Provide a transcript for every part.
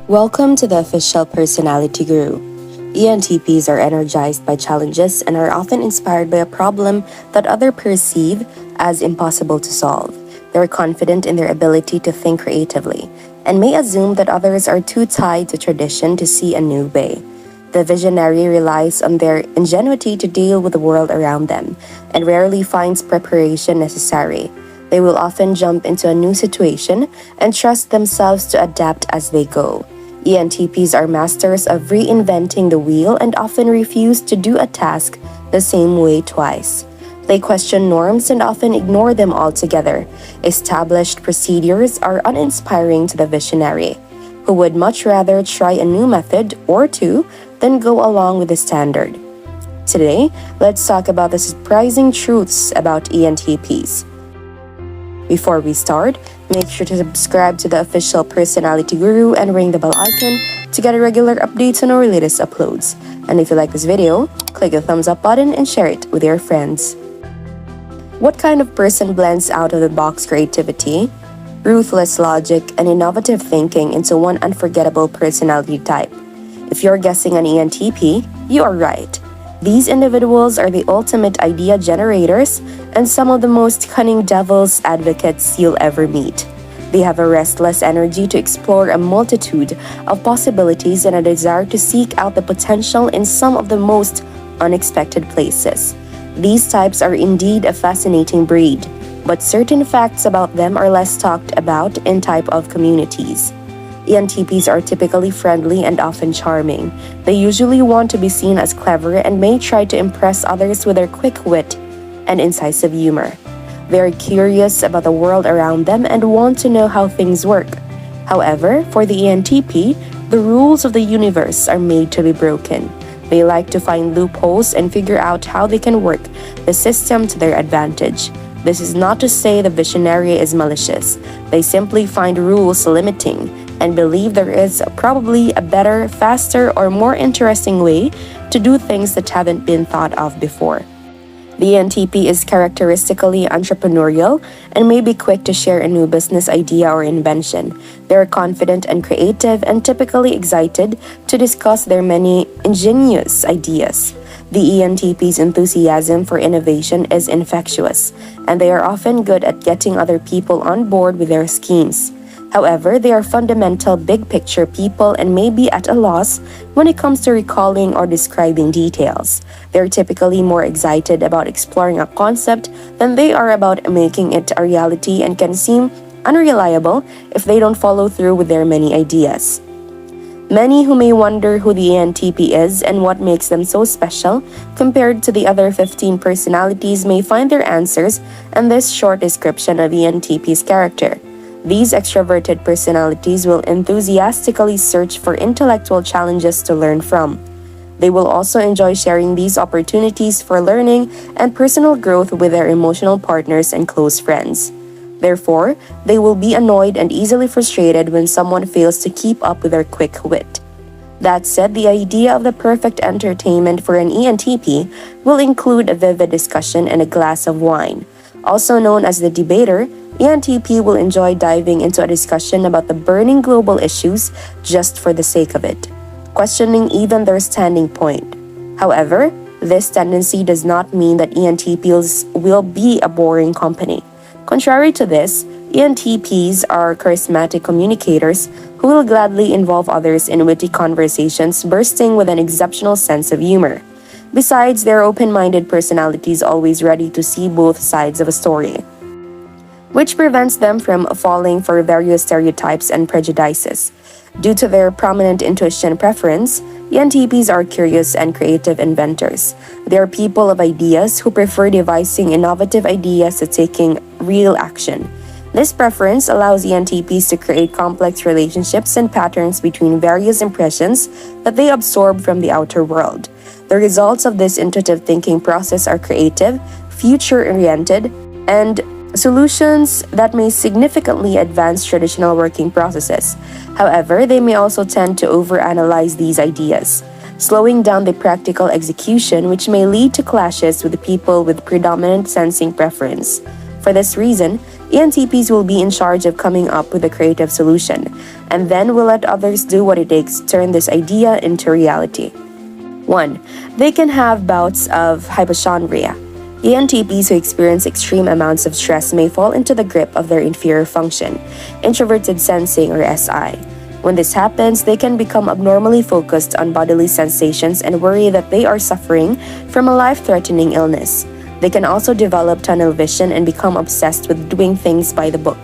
Welcome to the official Personality Guru. ENTPs are energized by challenges and are often inspired by a problem that others perceive as impossible to solve. They are confident in their ability to think creatively and may assume that others are too tied to tradition to see a new way. The visionary relies on their ingenuity to deal with the world around them and rarely finds preparation necessary. They will often jump into a new situation and trust themselves to adapt as they go. ENTPs are masters of reinventing the wheel and often refuse to do a task the same way twice. They question norms and often ignore them altogether. Established procedures are uninspiring to the visionary, who would much rather try a new method or two than go along with the standard. Today, let's talk about the surprising truths about ENTPs. Before we start, make sure to subscribe to the official Personality Guru and ring the bell icon to get regular updates on our latest uploads. And if you like this video, click the thumbs up button and share it with your friends. What kind of person blends out-of-the-box creativity, ruthless logic, and innovative thinking into one unforgettable personality type? If you're guessing an ENTP, you are right. These individuals are the ultimate idea generators and some of the most cunning devil's advocates you'll ever meet. They have a restless energy to explore a multitude of possibilities and a desire to seek out the potential in some of the most unexpected places. These types are indeed a fascinating breed, but certain facts about them are less talked about in type of communities. ENTPs are typically friendly and often charming. They usually want to be seen as clever and may try to impress others with their quick wit and incisive humor. They are curious about the world around them and want to know how things work. However, for the ENTP, the rules of the universe are made to be broken. They like to find loopholes and figure out how they can work the system to their advantage. This is not to say the visionary is malicious. They simply find rules limiting and believe there is probably a better, faster, or more interesting way to do things that haven't been thought of before. The ENTP is characteristically entrepreneurial and may be quick to share a new business idea or invention. They are confident and creative and typically excited to discuss their many ingenious ideas. The ENTP's enthusiasm for innovation is infectious, and they are often good at getting other people on board with their schemes. However, they are fundamental big-picture people and may be at a loss when it comes to recalling or describing details. They are typically more excited about exploring a concept than they are about making it a reality and can seem unreliable if they don't follow through with their many ideas. Many who may wonder who the ENTP is and what makes them so special compared to the other 15 personalities may find their answers in this short description of ENTP's character. These extroverted personalities will enthusiastically search for intellectual challenges to learn from. They will also enjoy sharing these opportunities for learning and personal growth with their emotional partners and close friends. Therefore, they will be annoyed and easily frustrated when someone fails to keep up with their quick wit. That said, the idea of the perfect entertainment for an ENTP will include a vivid discussion and a glass of wine. Also known as the debater, ENTP will enjoy diving into a discussion about the burning global issues just for the sake of it, questioning even their standing point. However, this tendency does not mean that ENTPs will be a boring company. Contrary to this, ENTPs are charismatic communicators who will gladly involve others in witty conversations, bursting with an exceptional sense of humor. Besides, their open-minded personalities always ready to see both sides of a story, which prevents them from falling for various stereotypes and prejudices. Due to their prominent intuition preference, ENTPs are curious and creative inventors. They are people of ideas who prefer devising innovative ideas to taking real action. This preference allows ENTPs to create complex relationships and patterns between various impressions that they absorb from the outer world. The results of this intuitive thinking process are creative, future-oriented, and solutions that may significantly advance traditional working processes. However, they may also tend to overanalyze these ideas, slowing down the practical execution, which may lead to clashes with people with predominant sensing preference. For this reason, ENTPs will be in charge of coming up with a creative solution, and then will let others do what it takes to turn this idea into reality. 1. They can have bouts of hypochondria. ENTPs who experience extreme amounts of stress may fall into the grip of their inferior function, introverted sensing or SI. When this happens, they can become abnormally focused on bodily sensations and worry that they are suffering from a life-threatening illness. They can also develop tunnel vision and become obsessed with doing things by the book.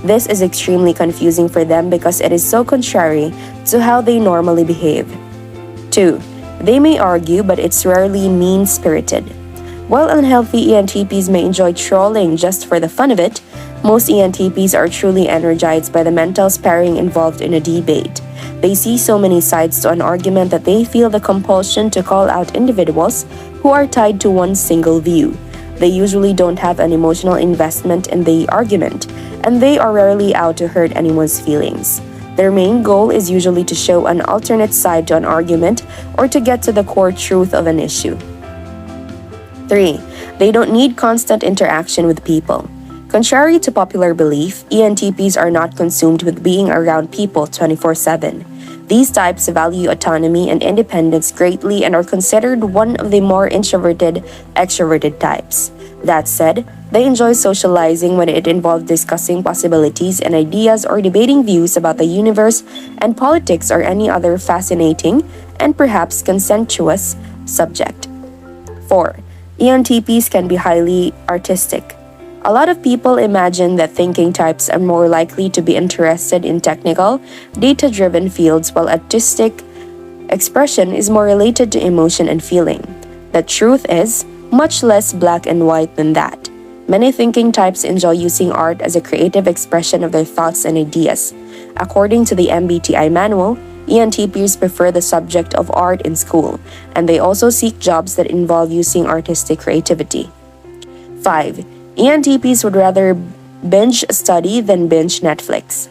This is extremely confusing for them because it is so contrary to how they normally behave. 2. They may argue, but it's rarely mean-spirited. While unhealthy ENTPs may enjoy trolling just for the fun of it, most ENTPs are truly energized by the mental sparring involved in a debate. They see so many sides to an argument that they feel the compulsion to call out individuals who are tied to one single view. They usually don't have an emotional investment in the argument, and they are rarely out to hurt anyone's feelings. Their main goal is usually to show an alternate side to an argument or to get to the core truth of an issue. 3. They don't need constant interaction with people. Contrary to popular belief, ENTPs are not consumed with being around people 24/7. These types value autonomy and independence greatly and are considered one of the more introverted, extroverted types. That said, they enjoy socializing when it involves discussing possibilities and ideas or debating views about the universe and politics or any other fascinating and perhaps contentious subject. 4. ENTPs can be highly artistic. A lot of people imagine that thinking types are more likely to be interested in technical, data-driven fields while artistic expression is more related to emotion and feeling. The truth is, much less black and white than that. Many thinking types enjoy using art as a creative expression of their thoughts and ideas. According to the Mbti manual, ENTPs prefer the subject of art in school, and they also seek jobs that involve using artistic creativity. 5. ENTPs would rather binge-study than binge-Netflix.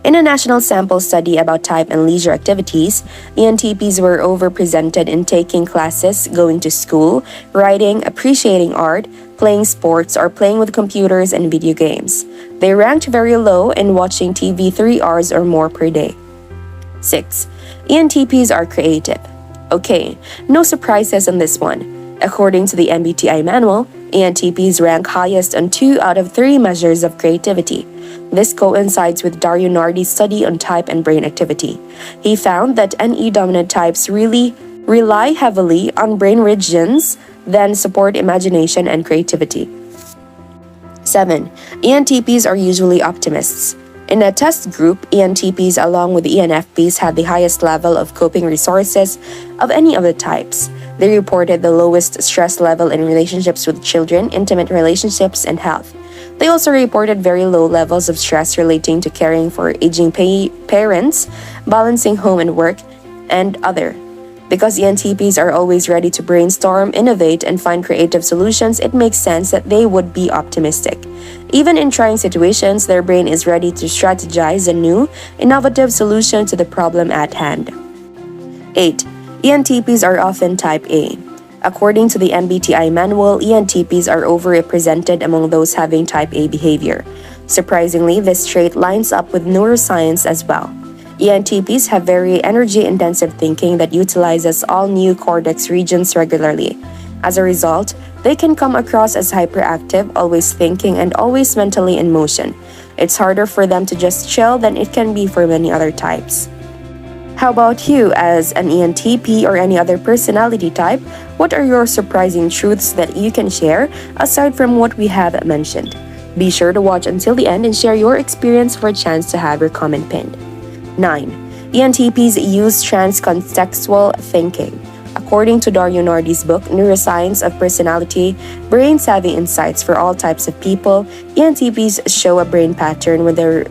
In a national sample study about type and leisure activities, ENTPs were overrepresented in taking classes, going to school, writing, appreciating art, playing sports, or playing with computers and video games. They ranked very low in watching TV 3 hours or more per day. 6. ENTPs are creative. Okay, no surprises on this one. According to the MBTI manual, ENTPs rank highest on 2 out of 3 measures of creativity. This coincides with Dario Nardi's study on type and brain activity. He found that NE-dominant types really rely heavily on brain regions that support imagination and creativity. 7. ENTPs are usually optimists. In a test group, ENTPs along with ENFPs had the highest level of coping resources of any of the types. They reported the lowest stress level in relationships with children, intimate relationships, and health. They also reported very low levels of stress relating to caring for aging parents, balancing home and work, and other. Because ENTPs are always ready to brainstorm, innovate, and find creative solutions, it makes sense that they would be optimistic. Even in trying situations, their brain is ready to strategize a new, innovative solution to the problem at hand. 8. ENTPs are often type A. According to the MBTI manual, ENTPs are overrepresented among those having type A behavior. Surprisingly, this trait lines up with neuroscience as well. ENTPs have very energy-intensive thinking that utilizes all new cortex regions regularly. As a result, they can come across as hyperactive, always thinking, and always mentally in motion. It's harder for them to just chill than it can be for many other types. How about you, as an ENTP or any other personality type? What are your surprising truths that you can share aside from what we have mentioned? Be sure to watch until the end and share your experience for a chance to have your comment pinned. 9. ENTPs use trans-contextual thinking. According to Dario Nardi's book, Neuroscience of Personality, Brain-Savvy Insights for All Types of People, ENTPs show a brain pattern where their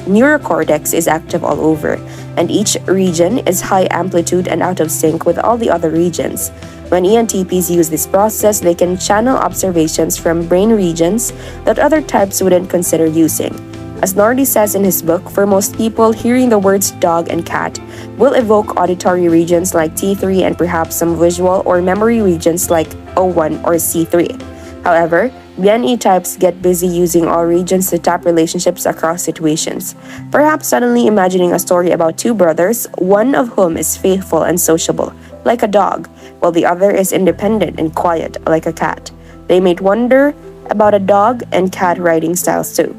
neurocortex is active all over, and each region is high amplitude and out of sync with all the other regions. When ENTPs use this process, they can channel observations from brain regions that other types wouldn't consider using. As Nardi says in his book, for most people, hearing the words dog and cat will evoke auditory regions like T3 and perhaps some visual or memory regions like O1 or C3. However, BNE types get busy using all regions to tap relationships across situations, perhaps suddenly imagining a story about two brothers, one of whom is faithful and sociable, like a dog, while the other is independent and quiet, like a cat. They may wonder about a dog and cat writing styles too.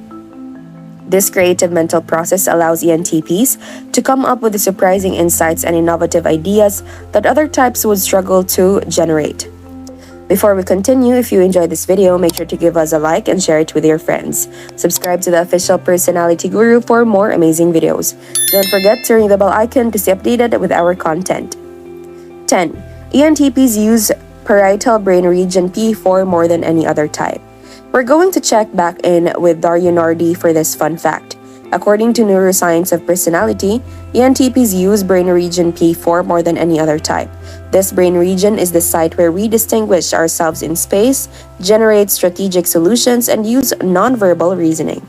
This creative mental process allows ENTPs to come up with surprising insights and innovative ideas that other types would struggle to generate. Before we continue, if you enjoyed this video, make sure to give us a like and share it with your friends. Subscribe to the official Personality Guru for more amazing videos. Don't forget to ring the bell icon to stay updated with our content. 10. ENTPs use parietal brain region P4 more than any other type. We're going to check back in with Dario Nardi for this fun fact. According to Neuroscience of Personality, ENTPs use brain region P4 more than any other type. This brain region is the site where we distinguish ourselves in space, generate strategic solutions, and use nonverbal reasoning.